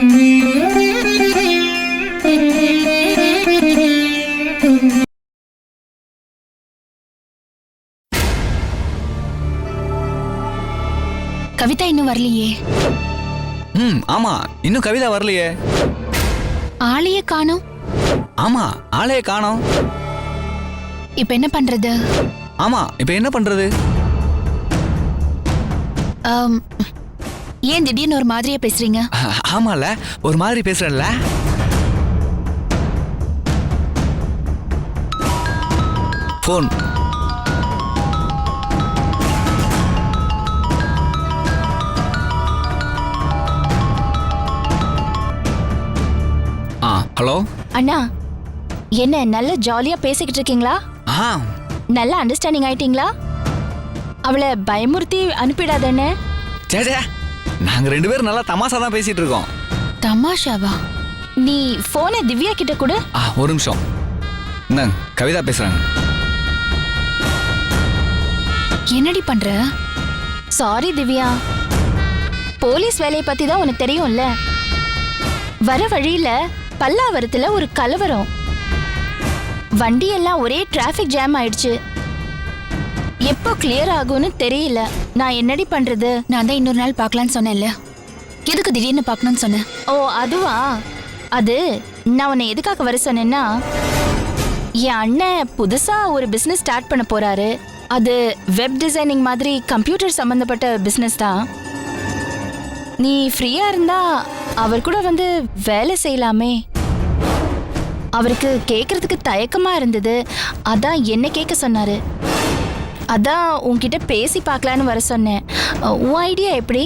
கவிதா இன்னும் வரலையே. ஆமா, இன்னும் கவிதா வரலையே. ஆளையே காணோம். ஆமா, ஆளையே காணோம். இப்ப என்ன பண்றது? ஆமா, இப்ப என்ன பண்றது? ஏன் திடீர்னு ஒரு மாதிரியா பேசுறீங்க? ஆமால, ஒரு மாதிரி பேசுறேன்ல. போன். ஹலோ அண்ணா, என்ன நல்ல ஜாலியா பேசிக்கிட்டு இருக்கீங்களா? நல்ல அண்டர்ஸ்டாண்டிங் ஆயிட்டீங்களா? அவளை பயமுறுத்தி அனுப்பிடாதே. சேச்சே, நாங்க ரெண்டு பேரும் நல்லா தமாஷா தான் பேசிட்டு இருக்கோம். தமாஷாவா? நீ போனை திவ்யா கிட்ட கொடு. ஒரு நிமிஷம். இந்தாங்க, கவிதா பேசுறாங்க. என்னடி பண்ற? சாரி திவ்யா, போலீஸ் வேலையை பத்தி தான் உனக்கு தெரியும்ல. வர வழியில பல்லாவரத்துல ஒரு கலவரம், வண்டி எல்லாம் ஒரே டிராபிக் ஜாம் ஆயிடுச்சு. எப்போ கிளியர் ஆகும்னு தெரியல. நான் என்னடி பண்றது? நான் தான் இன்னொரு நாள் பார்க்கலான்னு சொன்னேன்ல, எதுக்கு திடீர்னு பார்க்கணும்னு சொன்னேன்? ஓ அதுவா? அது நான் உன்னை எதுக்காக வர சொன்னேன்னா, என் அண்ணன் புதுசா ஒரு பிசினஸ் ஸ்டார்ட் பண்ண போறாரு. அது வெப் டிசைனிங் மாதிரி கம்ப்யூட்டர் சம்பந்தப்பட்ட பிசினஸ் தான். நீ ஃப்ரீயா இருந்தா அவர் கூட வந்து வேலை செய்யலாமே. அவருக்கு கேட்கறதுக்கு தயக்கமா இருந்தது, அதான் என்ன கேட்க சொன்னாரு. அதான் உன்கிட்ட பேசி பார்க்கலான்னு வர சொன்னேன். உன் ஐடியா எப்படி?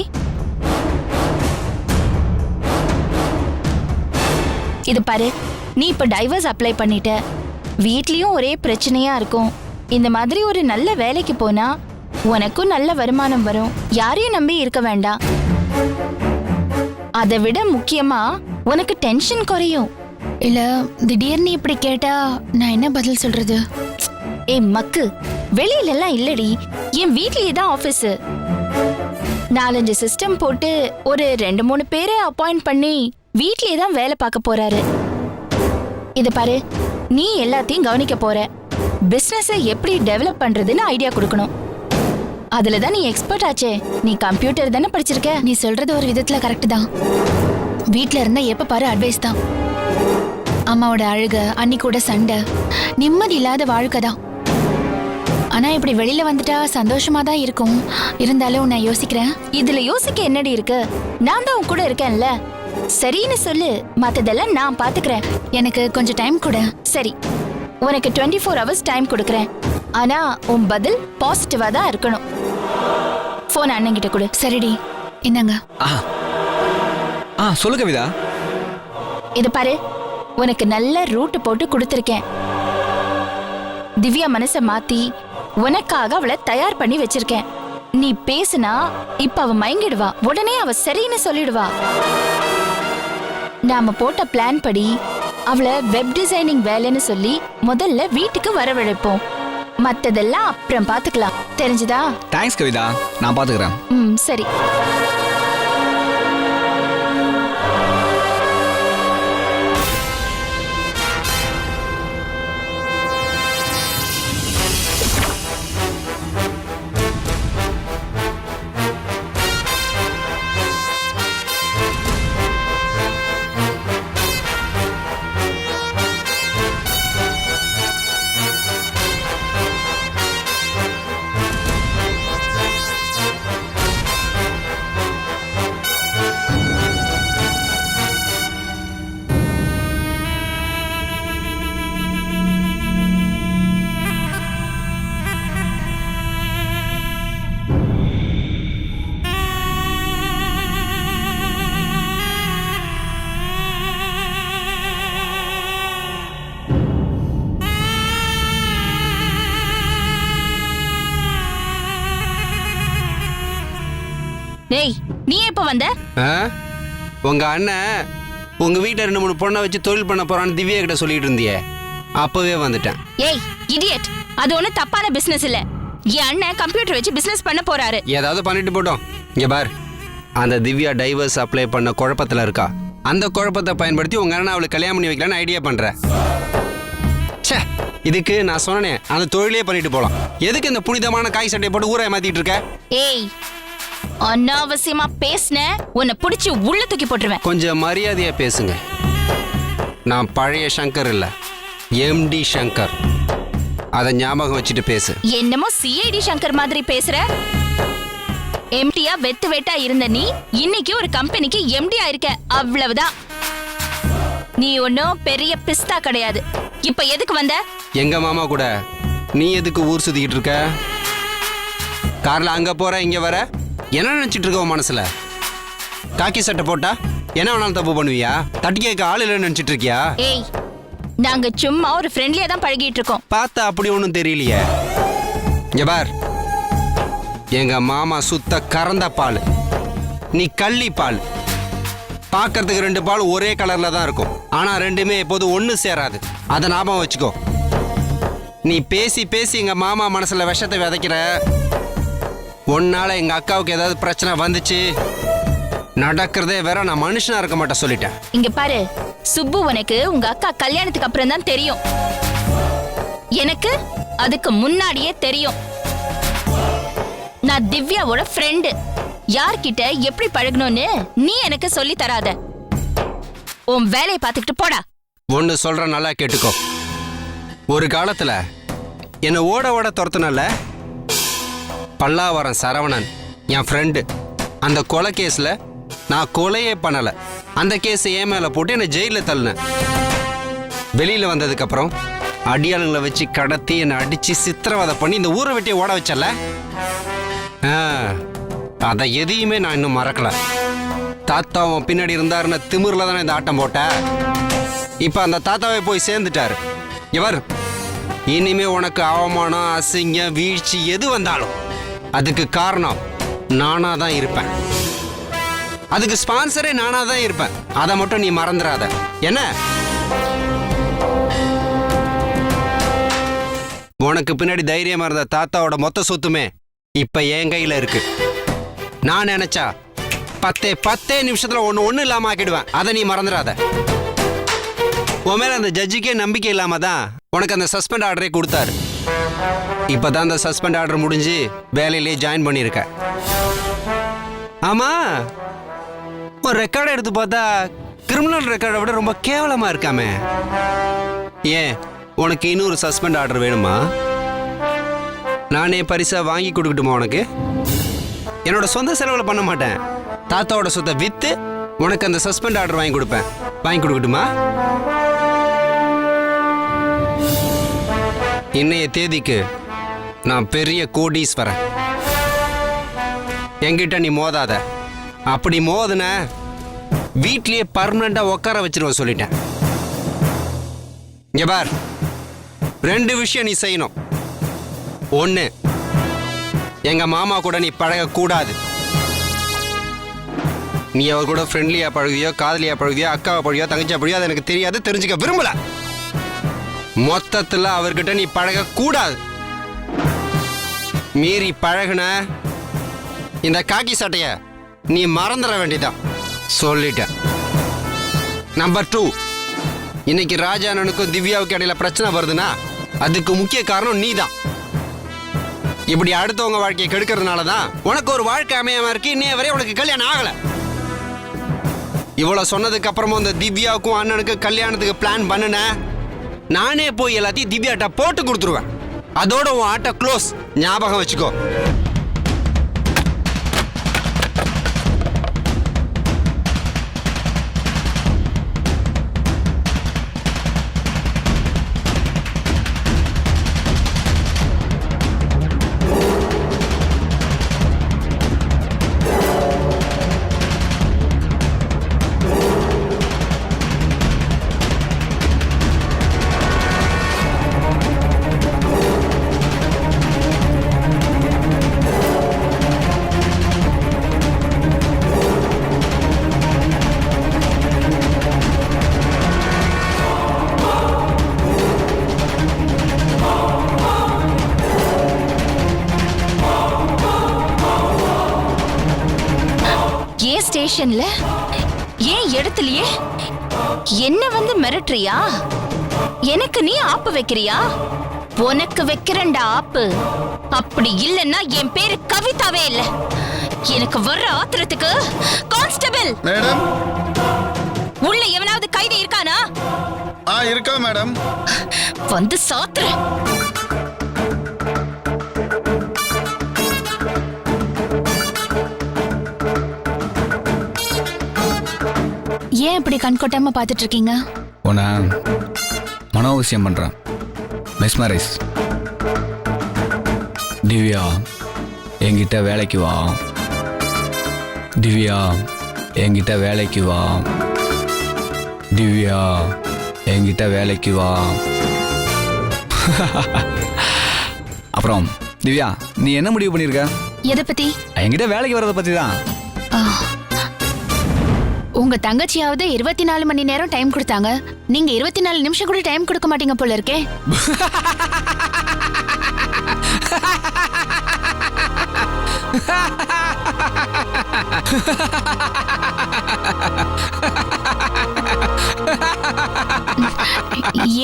இது பாரு, நீ இப்ப டைவர்ஸ் அப்ளை பண்ணிட்ட, வீட்லயும் ஒரே பிரச்சனையா இருக்கும். இந்த மாதிரி ஒரு நல்ல வேலைக்கு போனா உனக்கும் நல்ல வருமானம் வரும், யாரையும் நம்பி இருக்க வேண்டாம். அதை விட முக்கியமா உனக்கு டென்ஷன் குறையும். இல்ல திடீர்னு இப்படி கேட்டா நான் என்ன பதில் சொல்றது? ஏய் மக்கு, வெளியில எல்லாம் இல்லடி, என் வீட்லயே தான் ஆபீஸ். 4-5 சிஸ்டம் போட்டு ஒரு 2-3 பேரை அப்பாயிண்ட் பண்ணி வீட்லயே தான் வேலை பார்க்க போறாரு. இத பாரு, நீ எல்லாத்தையும் கவனிக்க போற. பிசினஸை எப்படி டெவலப் பண்றதுன்னு ஐடியா கொடுக்கணும். அதுலதான் நீ எக்ஸ்பர்ட் ஆச்சே. நீ கம்ப்யூட்டர் தானே படிச்சிருக்க. நீ சொல்றது ஒரு விதத்துல கரெக்ட் தான். வீட்ல இருந்தா எப்ப பாரு அட்வைஸ் தான். அம்மாவோட அழுக, அன்னிக்கூட சண்டை, நிம்மதி இல்லாத வாழ்க்கை தான். ஆனா இப்படி வெளியில வந்துட்டா சந்தோஷமா தான் இருக்கும். இருந்தாலும் நான் யோசிக்கிறேன். இதுல யோசிக்க என்னடி இருக்கு? நான் தான் உன் கூட இருக்கேன்ல. சரின்னு சொல்லு, மத்ததெல்லாம் நான் பாத்துக்கிறேன். எனக்கு கொஞ்சம் டைம் கொடு. சரி, உனக்கு 24 hours டைம் கொடுக்கறேன். ஆனா உன் பதில் பாசிட்டிவா தான் இருக்கணும். போன் அண்ணன் கிட்ட கொடு. சரிடி, என்னங்க? சொல்லு கவிதா. இது பாரு, உனக்கு நல்ல ரூட் போட்டு கொடுத்திருக்கேன். திவ்யா மனச மாத்தி உனக்காக அவளை தயார் பண்ணி வச்சிருக்கேன். நீ பேசுனா இப்ப அவ மயங்கிடுவா, உடனே அவ சரின்னு சொல்லிடுவா. நாம போட்ட பிளான் படி அவளை வெப் டிசைனிங் வேலைன்னு சொல்லி முதல்ல வீட்டுக்கு வரவழைப்போம். மத்ததெல்லாம் அப்புறம் பாத்துக்கலாம். தெரிஞ்சுதா? தேங்க்ஸ் கவிதா, நான் பாத்துக்கிறேன். சரி. டேய், நீ எப்ப வந்த? உங்க அண்ணன் உங்க வீட்டை 2-3 பொண்ணை வச்சு தொழில் பண்ண போறான்னு திவ்யா கிட்ட சொல்லிட்டு இருந்தியே, அப்பவே வந்துட்டேன். ஏய் இடியட், அது ஒண்ணு தப்பான பிசினஸ் இல்ல. என் அண்ணன் கம்ப்யூட்டர் வச்சு பிசினஸ் பண்ண போறாரு. ஏதாவது பண்ணிட்டு போட்டோம். இங்க பார், அந்த திவ்யா டைவர்ஸ் அப்ளை பண்ண குழப்பத்துல இருக்கா. அந்த குழப்பத்தை பயன்படுத்தி உங்க அண்ணன் அவளுக்கு கல்யாணம் பண்ணி வைக்கலான்னு ஐடியா பண்ற. ச்சே, இதுக்கு நான் சொன்னேன் அந்த தொழிலே பண்ணிட்டு போலாம். எதுக்கு இந்த புனிதமான காய் சட்டையை போட்டு ஊரை மாத்திட்டு இருக்க? ஏய், அனாவசியமா பேசுன உன்னை புடிச்சு உள்ள தூக்கி போட்டுருவேன். கொஞ்சம் மரியாதையா பேசுங்க. நான் பழைய சங்கர் இல்ல, எம்டி சங்கர். அதை ஞாபகம் வச்சுட்டு பேசு. என்னமோ சிஐடி சங்கர் மாதிரி பேசுற. எம்டியா வெத்து வெட்டா இருந்த நீ இன்னைக்கு ஒரு கம்பெனிக்கு எம்டியா இருக்க, அவ்வளவுதான். நீ ஒன்னும் பெரிய பிஸ்தா கிடையாது. இப்ப எதுக்கு வந்த? எங்க மாமா கூட நீ எதுக்கு ஊர் சுத்திக்கிட்டு இருக்க? கார்ல அங்க போற இங்க வர, என்ன நினைச்சிட்டு இருக்க உன் மனசுல? காக்கி சட்டை போட்டா என்ன வேணாலும் தப்பு பண்ணுவியா? தட்டி கேட்க ஆள் இல்லைன்னு நினைச்சிட்டு இருக்கியா? ஏய், நாங்க சும்மா ஒரு ஃப்ரெண்ட்லியா தான் பழகிட்டு இருக்கோம். பார்த்தா அப்படி ஒன்றும் தெரியலையே. இங்க பார், எங்க மாமா சுத்த கறந்த பால், நீ கள்ளி பால். பார்க்கறதுக்கு 2 பால் ஒரே கலர்ல தான் இருக்கும், ஆனா ரெண்டுமே எப்போதும் ஒண்ணு சேராது. அதை ஞாபகம் வச்சுக்கோ. நீ பேசி பேசி எங்க மாமா மனசுல விஷத்தை விதைக்கிற. உன்னால எங்க அக்காவுக்கு ஏதாவது பிரச்சனை வந்துச்சு நடக்கிறதே வேற, நான் மனுஷனா இருக்க மாட்டேன் சொல்லிட்டேன். இங்க பாரு சுப்பு, உனக்கு உங்க அக்கா கல்யாணத்துக்கு அப்புறம் தான் தெரியும். எனக்கு அதுக்கு முன்னாடியே தெரியும். நான் திவ்யாவோட ஃப்ரெண்டு. யார்கிட்ட எப்படி பழகணும்னு நீ எனக்கு சொல்லி தராத. உன் வேலையை பார்த்துக்கிட்டு போடா. ஒன்னு சொல்ற, நல்லா கேட்டுக்கோ. ஒரு காலத்துல என்ன ஓட ஓட துரத்துனல பல்லாவரம் சரவணன் என் ஃப்ரெண்டு. அந்த கொலை கேஸ்ல நான் கொலையே பண்ணல. அந்த கேஸ் என் மேல போட்டு என்னை ஜெயில தள்ளினேன். வெளியில வந்ததுக்கு அப்புறம் அடியாளுங்களை வச்சு கடத்தி என்னை அடிச்சு சித்திரவதை பண்ணி இந்த ஊரை வெட்டி ஓட வச்சல. அதை எதையுமே நான் இன்னும் மறக்கல. தாத்தாவும் பின்னாடி இருந்தாருன்னு திமிர்ல தானே இந்த ஆட்டம் போட்ட. இப்ப அந்த தாத்தாவை போய் சேர்ந்துட்டாரு. இவர் இனிமே உனக்கு அவமானம், அசிங்கம், வீழ்ச்சி எது வந்தாலும் அதுக்கு காரணம் நானா தான் இருப்பேன். அதுக்கு ஸ்பான்சரே நானா தான் இருப்பேன். அதை மட்டும் நீ மறந்துடாத. என்ன? உனக்கு பின்னாடி தைரியமா இருந்த தாத்தாவோட மொத்த சொத்துமே இப்ப என் கையில இருக்கு. நான் நினைச்சா 10 நிமிஷத்துல ஒண்ணு இல்லாம ஆக்கிடுவேன். அதை நீ மறந்துடாத. உன் மேல அந்த ஜட்ஜிக்கே நம்பிக்கை இல்லாம தான் உனக்கு அந்த சஸ்பெண்ட் ஆர்டரே கொடுத்தாரு. இப்பதான் அந்த சஸ்பெண்ட் ஆர்டர் முடிஞ்சு வேலையிலேயே ஜாயின் பண்ணிருக்க. ஆமா, ஒரு ரெக்கார்டை எடுத்து பார்த்தா கிரிமினல் ரெக்கார்டை விட ரொம்ப கேவலமா இருக்காமே. ஏன் உனக்கு இன்னொரு சஸ்பெண்ட் ஆர்டர் வேணுமா? நானே பரிசா வாங்கி கொடுக்கட்டுமா உனக்கு? என்னோட சொந்த செலவுல பண்ண மாட்டேன். தாத்தாவோட சொத்தை வித்து உனக்கு அந்த சஸ்பெண்ட் ஆர்டர் வாங்கி கொடுப்பேன். வாங்கி கொடுக்கட்டுமா? இன்னைய தேதிக்கு நான் பெரிய கோடீஸ்வரன். என்கிட்ட நீ மோதாத. அப்படி மோதுன வீட்லயே பர்மனண்டா உட்கார வச்சிருவேன் சொல்லிட்டேன். இங்க பார், 2 விஷயம் நீ செய்யணும். 1, எங்க மாமா கூட நீ பழக கூடாது. நீ அவர் கூட ஃப்ரெண்ட்லியா பழகுவியோ, காதலியா பழகுவியோ, அக்காவை பழகியோ, தங்கச்சியா பழகியோ, அது எனக்கு தெரியாது, தெரிஞ்சுக்க விரும்பல. மொத்தத்துல அவர்கிட்ட நீ பழக கூடாது. மீறி பழகுன இந்த காக்கி சட்டைய நீ மறந்துட வேண்டியதான் சொல்லிட்டேன். நம்பர் 2, இன்னைக்கு ராஜானனுக்கும் திவ்யாவுக்கு இடையில பிரச்சனை வருதுன்னா அதுக்கு முக்கிய காரணம் நீ தான். இப்படி அடுத்தவங்க வாழ்க்கையை கெடுக்கிறதுனால தான் உனக்கு ஒரு வாழ்க்கை அமையாம இருக்கு. இன்னைய வரை உனக்கு கல்யாணம் ஆகல. இவ்வளவு சொன்னதுக்கு அப்புறமும் இந்த திவ்யாவுக்கும் அண்ணனுக்கு கல்யாணத்துக்கு பிளான் பண்ணுன, நானே போய் எல்லாத்தையும் திவ்யாட்ட போட்டு கொடுத்துருவேன். அதோட உன் ஆட்ட க்ளோஸ். ஞாபகம் வச்சுக்கோ. ஸ்டேஷன்ல ஏன் இடத்துலயே என்ன வந்து மிரட்டுறியா? எனக்கு நீ ஆப்பு வைக்கிறியா? உனக்கு வைக்கிறேன்டா ஆப்பு. அப்படி இல்லைன்னா என் பேரு கவிதாவே இல்ல. எனக்கு வர்ற ஆத்திரத்துக்கு கான்ஸ்டபிள் மேடம். உள்ள எவனாவது கைதி இருக்கானா? இருக்கா மேடம். வந்து சாத்துற. ஏன் இப்படி கண்கொட்டாம பாத்துட்டு இருக்கீங்க? உன்னை மனோவசியம் பண்றேன். மெஸ்மரைஸ். திவ்யா என்கிட்ட வேலைக்கு வா. திவ்யா என்கிட்ட வேலைக்கு வா. திவ்யா என்கிட்ட வேலைக்கு வா. அப்புறம் திவ்யா, நீ என்ன முடிவு பண்ணிருக்க? எதை பத்தி? என்கிட்ட வேலைக்கு வர்றதை பத்தி தான். உங்க தங்கச்சியாவது 24 மணி நேரம் டைம் கொடுத்தாங்க. நீங்க 24 நிமிஷம் கூட டைம் கொடுக்க மாட்டீங்க போல இருக்கே.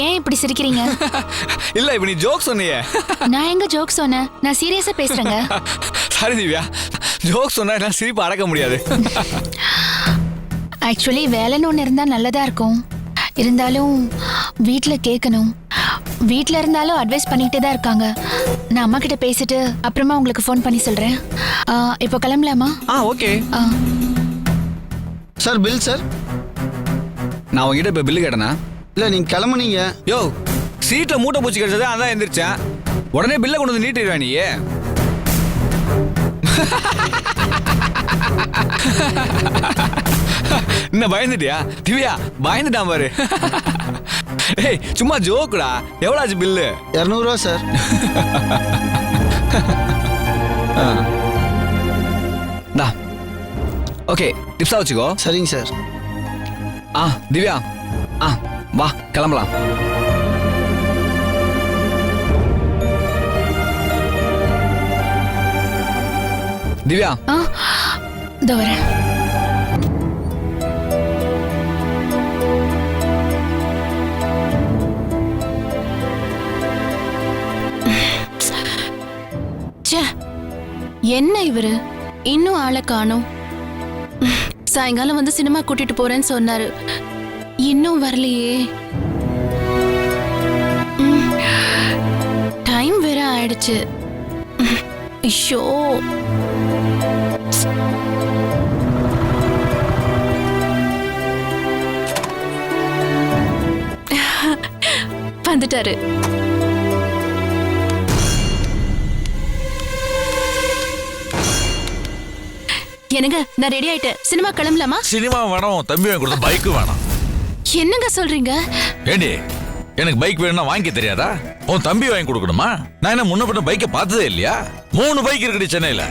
ஏன் இப்படி சிரிக்கிறீங்க? இல்ல, இப்ப நீ ஜோக் சொன்னியே. நான் எங்க ஜோக் சொன்னேன்? நான் சீரியஸா பேசுறேங்க. சாரி திவ்யா, ஜோக் சொன்னா என்னால சிரிப்பு அடக்க முடியாது. ஆக்சுவலி வேலைன்னு ஒன்று இருந்தால் நல்லதா இருக்கும். இருந்தாலும் வீட்டில் கேட்கணும். வீட்டில் இருந்தாலும் அட்வைஸ் பண்ணிக்கிட்டே தான் இருக்காங்க. நான் அம்மா கிட்ட பேசிட்டு அப்புறமா உங்களுக்கு ஃபோன் பண்ணி சொல்கிறேன். இப்போ கிளம்பலாமா? ஓகே. Sir bill sir. நான் உங்ககிட்ட இப்போ பில்லு கேட்டேனா? இல்லை நீங்கள் கிளம்புனீங்க. யோ, சீட்டில் மூட்டை பூச்சி கிடைச்சது, அதான் எந்திரிச்சேன். உடனே பில்லை கொண்டு வந்து நீட்டிடுவா நீ. என்ன பயந்துட்டியா? திவ்யா பயந்துட்டான் பாரு. ஏய், சும்மா ஜோக்குடா. எவ்வளவு பில்லு? 200 ரூபா சார். ஓகே, டிப்ஸா வச்சுக்கோ. சரிங்க சார். திவ்யா வா கிளம்பலாம். திவ்யா இதோ வரேன். என்ன இவரு இன்னும் ஆளை காணோம்? சாயங்காலம் வந்து சினிமா கூட்டிட்டு போறேன்னு சொன்னாரு. இன்னும் வரலையே. டைம் வேற ஆயிடுச்சு. ஐயோ, வந்துட்டாரு. என்னங்க, நான் ரெடி ஆயிட்டேன். சினிமா கிளம்பலாமா? சினிமா வேணும், தம்பி வாங்கி கொடுத்த பைக்கு வேணும். என்னங்க சொல்றீங்க? ஏண்டி, எனக்கு பைக் வேணும்னா வாங்கி தெரியாதா? உன் தம்பி வாங்கி கொடுக்கணுமா? நான் என்ன முன்ன பின்ன பைக்கை பார்த்ததே இல்லையா? 3 பைக் இருக்குடி சென்னையில.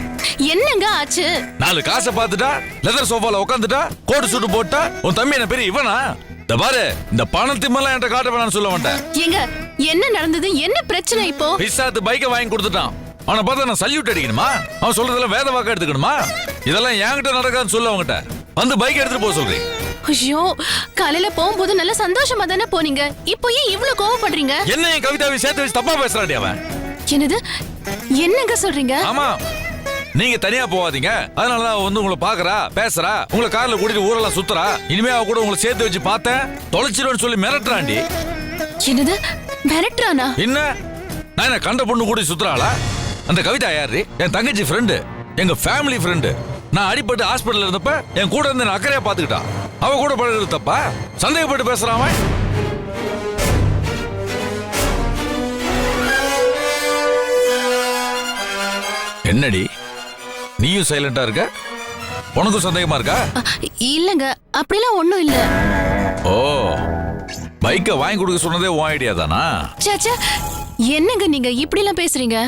என்னங்க ஆச்சு? 4 காசை பார்த்துட்டா, லெதர் சோஃபால உட்காந்துட்டா, கோட் சூட்டு போட்டா, உன் தம்பி என்ன பெரிய இவனா? இந்த பாரு, இந்த பணத்திமெல்லாம் என்கிட்ட காட்ட வேணாம்னு சொல்ல மாட்டேன். ஏங்க, என்ன நடந்தது? என்ன பிரச்சனை இப்போ? பிசாத்து பைக்கை வாங்கி கொடுத்துட்டான். அவனை பார்த்தா நான் சல்யூட் அடிக்கணுமா? அவன் சொல்றதெல்லாம் வேத வாக்க எடுத்துக்கணுமா? இதெல்லாம் என்கிட்ட நடக்காதுன்னு சொல்ல அவங்ககிட்ட. வந்து பைக் எடுத்துட்டு போக சொல்றீங்க. ஐயோ, காலையில போகும்போது நல்ல சந்தோஷமா தானே போனீங்க. இப்போ ஏன் இவ்ளோ கோவப்படுறீங்க? என்ன என் கவிதாவை சேர்த்து வச்சு தப்பா பேசுறாடி அவன். என்னது? என்னங்க சொல்றீங்க? ஆமா, நீங்க தனியா போவாதீங்க. அதனாலதான் அவ வந்து உங்களை பாக்குறா, பேசுறா, உங்களை கார்ல கூட்டிட்டு ஊரெல்லாம் சுத்துறா. இனிமே அவ கூட உங்களை சேர்த்து வச்சு பார்த்தேன், தொலைச்சிருவேன்னு சொல்லி மிரட்டுறாண்டி. என்னது? மிரட்டுறானா? என்ன, நான் என்ன கண்ட பொண்ணு கூட சுத்துறாளா? அந்த கவிதா யாரு? என் தங்கச்சி ஃப்ரெண்டு, எங்க ஃபேமிலி ஃப்ரெண்டு. நான் அடிபட்டு ஹாஸ்பிட்டல் இருந்தப்ப என் கூட இருந்து அக்கறையா பாத்துக்கிட்டா. அவ கூட பழகிறது தப்பா? சந்தேகப்பட்டு பேசுறான் அவன். என்னடி நீயும் சைலண்டா இருக்க? உனக்கும் சந்தேகமா இருக்கா? இல்லங்க, அப்படிலாம் ஒண்ணும் இல்ல. ஓ, பைக்கை வாங்கி கொடுக்க சொன்னதே உன் ஐடியா தானா? சாச்சா, என்னங்க நீங்க இப்படி எல்லாம் பேசுறீங்க?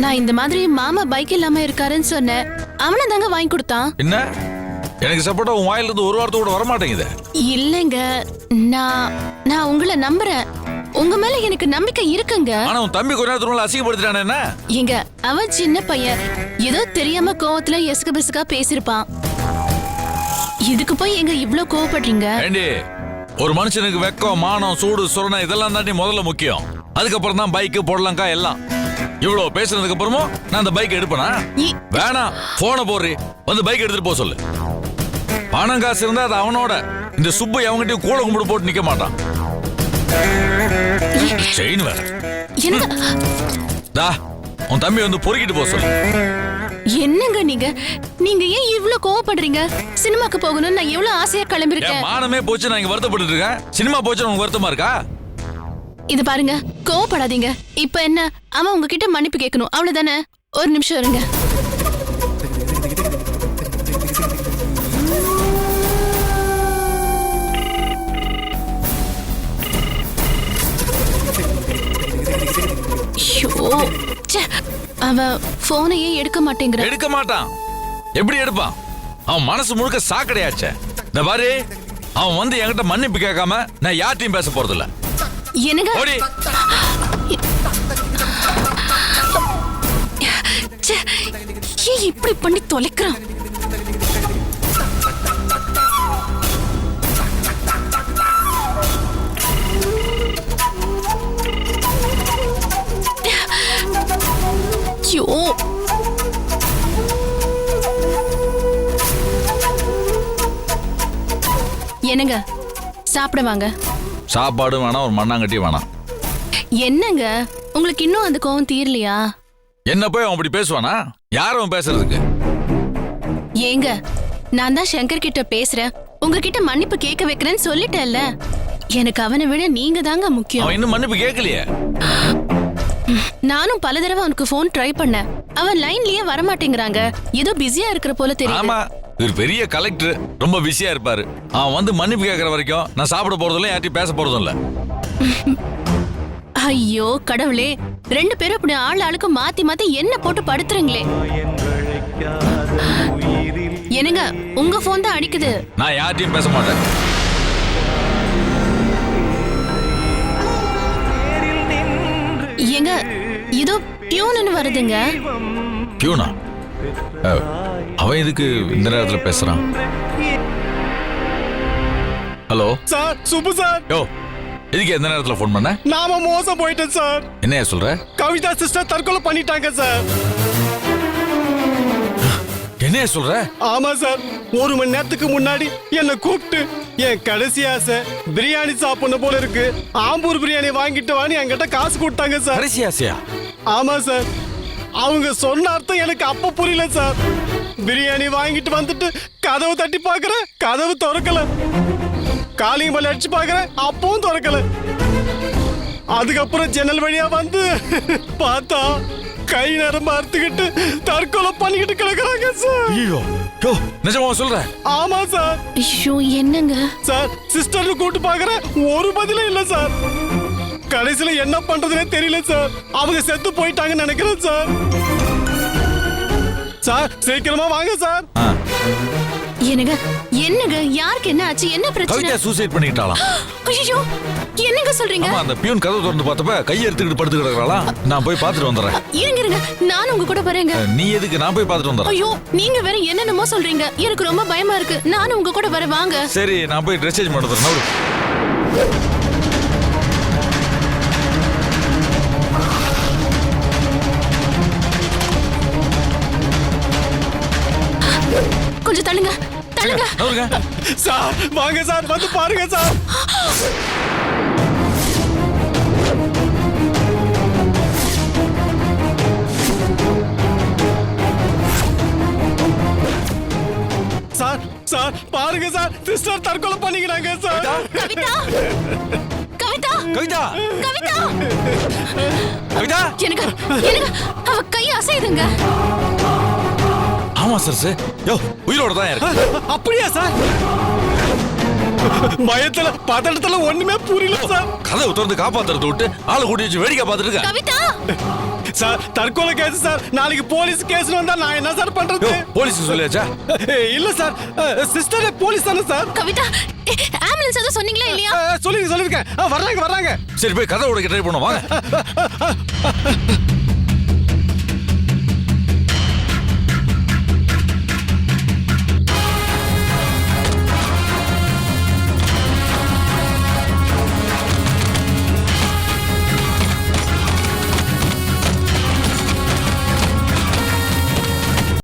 நான் இந்த மாதிரி மாமா பைக் இல்லாம இருக்காருன்னு சொன்னேன். அவனை தாங்க வாங்கி கொடுத்தான். என்ன, எனக்கு சப்போர்ட்டா உன் வாயில இருந்து ஒரு வார்த்தை கூட வர மாட்டேங்குது. இல்லங்க, நான் உங்களை நம்புறேன். உங்க மேல எனக்கு நம்பிக்கை இருக்குங்க. ஆனா உன் தம்பி கொஞ்ச நேரத்துக்குள்ள அசிங்கப்படுத்திட்டானே. என்ன? எங்க, அவன் சின்ன பையன், ஏதோ தெரியாம கோவத்துல எசுக்கு பிசுக்கா பேசிருப்பான். இதுக்கு போய் எங்க இவ்ளோ கோவப்படுறீங்க? ஏண்டி ஒரு மனுஷனுக்கு வெக்கம், மானம், சூடு, சுரணை இதெல்லாம் தாண்டி முதல்ல முக்கியம். அதுக்கப்புறம் தான் பைக்கு போடலாங்கா எல்லாம். இவ்வளவு பேசுனதுக்கு அப்புறமும் நான் அந்த பைக் எடுப்பேனா? வேணாம், போனை போடுறி, வந்து பைக் எடுத்துட்டு போக சொல்லு. பணம் காசு இருந்தா அது அவனோட. இந்த சுப்பு அவங்ககிட்டயும் கூட கும்பிடு போட்டு நிக்க மாட்டான். செயின் வேற. உன் தம்பி வந்து பொறுக்கிட்டு போக சொல்லு. என்னங்க நீங்க ஏன் இவ்ளோ கோவப்படுறீங்க? சினிமாக்கு போகணும்னு நான் எவ்வளவு ஆசையா கிளம்பிருக்கேன். மானமே போச்சு, நான் இங்க வருத்தப்பட்டு இருக்கேன். சினிமா போச்சு உனக்கு வருத்தமா இருக்கா? இது பாருங்க, கோவப்படாதீங்க. இப்ப என்ன, அவன் உங்ககிட்ட மன்னிப்பு கேட்கணும், அவ்வளவுதானே? ஒரு நிமிஷம் இருங்க. அவன் போனையே எடுக்க மாட்டேங்கிறான். எடுக்க மாட்டான். எப்படி எடுப்பான்? அவன் மனசு முழுக்க சாக்கடையாச்சே. இந்த பாரு, அவன் வந்து என்கிட்ட மன்னிப்பு கேட்காம நான் யார்ட்டையும் பேச போறதில்ல. என்னங்க? ஏன் இப்படி பண்ணி தொலைக்கிறான்? ஐயோ, என்னங்க சாப்பிட வாங்க. சாப்பாடு வேணாம், ஒரு மண்ணாங்கட்டி வேணாம். என்னங்க உங்களுக்கு இன்னும் அந்த கோவம் தீரலையா? என்ன போய் அவன் அப்படி பேசுவானா? யார் அவன் பேசுறதுக்கு? ஏங்க, நான் தான் சங்கர் கிட்ட பேசுறேன், உங்ககிட்ட மன்னிப்பு கேட்க வைக்கிறேன்னு சொல்லிட்டேன்ல. எனக்கு அவனை விட நீங்க தாங்க முக்கியம். அவன் இன்னும் மன்னிப்பு கேட்கலையே. நானும் பல தடவை அவனுக்கு போன் ட்ரை பண்ணேன். அவன் லைன்லயே வர மாட்டேங்கிறாங்க. ஏதோ பிஸியா இருக்கிற போல தெரியுது. ஆமா, இவர் பெரிய கலெக்டர், ரொம்ப பிஸியா இருப்பாரு. அவன் வந்து மன்னிப்பு கேட்கற வரைக்கும் நான் சாப்பிட போறதும் இல்ல, யார்ட்டையும் பேச போறதும் இல்ல. ஐயோ கடவுளே, ரெண்டு பேரும் இப்படி ஆளுக்கு மாத்தி மாத்தி என்ன போட்டு படுத்துறீங்களே. என்னங்க, உங்க போன் தான் அடிக்குது. நான் யார்ட்டையும் பேச மாட்டேன். ஏங்க, ஏதோ பியூன்னு வருதுங்க. பியூனா? அவன் எதுக்கு இந்த நேரத்துல பேசுறான்? Hello sir, Subbu sir. Yo, எதுக்கு எந்த நேரத்துல போன் பண்ண? நாம மோசம் போயிட்டேன் சார். என்னையா சொல்ற? கவிதா சிஸ்டர் தற்கொலை பண்ணிட்டாங்க சார். என்னையா சொல்ற? ஆமா சார், 1 மணி நேரத்துக்கு முன்னாடி என்ன கூப்பிட்டு என் கடைசி ஆசை பிரியாணி சாப்பிடணும் போல இருக்கு, ஆம்பூர் பிரியாணி வாங்கிட்டு வான்னு என்கிட்ட காசு கொடுத்தாங்க சார். கடைசி ஆசையா? ஆமா சார், அவங்க சொன்ன அர்த்தம் எனக்கு அப்ப புரியல சார். பிரியாணி வாங்கிட்டு வந்துட்டு கதவு தட்டி பாக்குறேன், கதவு திறக்கல. காலிங் பல்ல அடிச்சு பாக்குறேன், அப்பவும் திறக்கல. அதுக்கப்புறம் ஜன்னல் வழியா வந்து பார்த்தா கை நரம்பு அறுத்துக்கிட்டு தற்கொலை பண்ணிக்கிட்டு கிடக்குறாங்க சார். ஐயோ, நிஜமா சொல்ற? ஆமா சார். ஐயோ, என்னங்க சார், சிஸ்டர்னு கூட்டு பாக்குறேன், ஒரு பதிலும் இல்ல சார். கடைசியில என்ன பண்றதுனே தெரியல சார். அவங்க செத்து போயிட்டாங்கன்னு நினைக்கிறேன் சார். சார், சீக்கிரமா வாங்க சார். என்னங்க, என்னங்க, யாருக்கு என்ன ஆச்சு? என்ன பிரச்சனை? கவிதா சூசைட் பண்ணிட்டாளாம். ஐயோ, என்னங்க சொல்றீங்க? ஆமா, அந்த பியூன் கதவு திறந்து பார்த்தப்ப கையை எடுத்துக்கிட்டு படுத்து கிடக்குறாளா. நான் போய் பார்த்துட்டு வந்துடுறேன். இருங்க, நானும் உங்க கூட வரேங்க. நீ எதுக்கு? நான் போய் பார்த்துட்டு வந்துடுறேன். ஐயோ, நீங்க வேற என்னென்னமோ சொல்றீங்க, எனக்கு ரொம்ப பயமா இருக்கு. நானும் உங்க கூட வரேன், வாங்க. சரி, நான் போய் ட்ரெஸ் சேஞ்ச் பண்ணுறேன். கொஞ்சம் தள்ளுங்க, தள்ளுங்க. சார், வாங்க சார், வந்து பாருங்க சார். சார், சார், பாருங்க சார், சிஸ்டர் தற்கொலை பண்ணிக்கிறாங்க சார். கவிதா, கவிதா, கவிதா, கவிதா, கவிதா. எனக்கு அவ கை அசையுதுங்க. ஆமா சார், யோ, உயிரோட தான் இருக்கு. அப்படியா சார்? பயத்துல பதட்டத்துல ஒண்ணுமே புரியல சார். கதவு திறந்து காப்பாத்துறது விட்டு ஆளு கூட்டி வச்சு வேடிக்கை பார்த்துட்டு இருக்க. கவிதா சார், தற்கொலை கேஸ் சார். நாளைக்கு போலீஸ் கேஸ் வந்தா நான் என்ன சார் பண்றது? போலீஸ் சொல்லியாச்சா? இல்ல சார், சிஸ்டர் போலீஸ் தானே சார். கவிதா, ஆம்புலன்ஸ் ஏதோ சொன்னீங்களா இல்லையா? சொல்லிருக்கேன். வர்றாங்க. சரி, போய் கதவு உடைக்க ட்ரை பண்ணுவோம், வாங்க.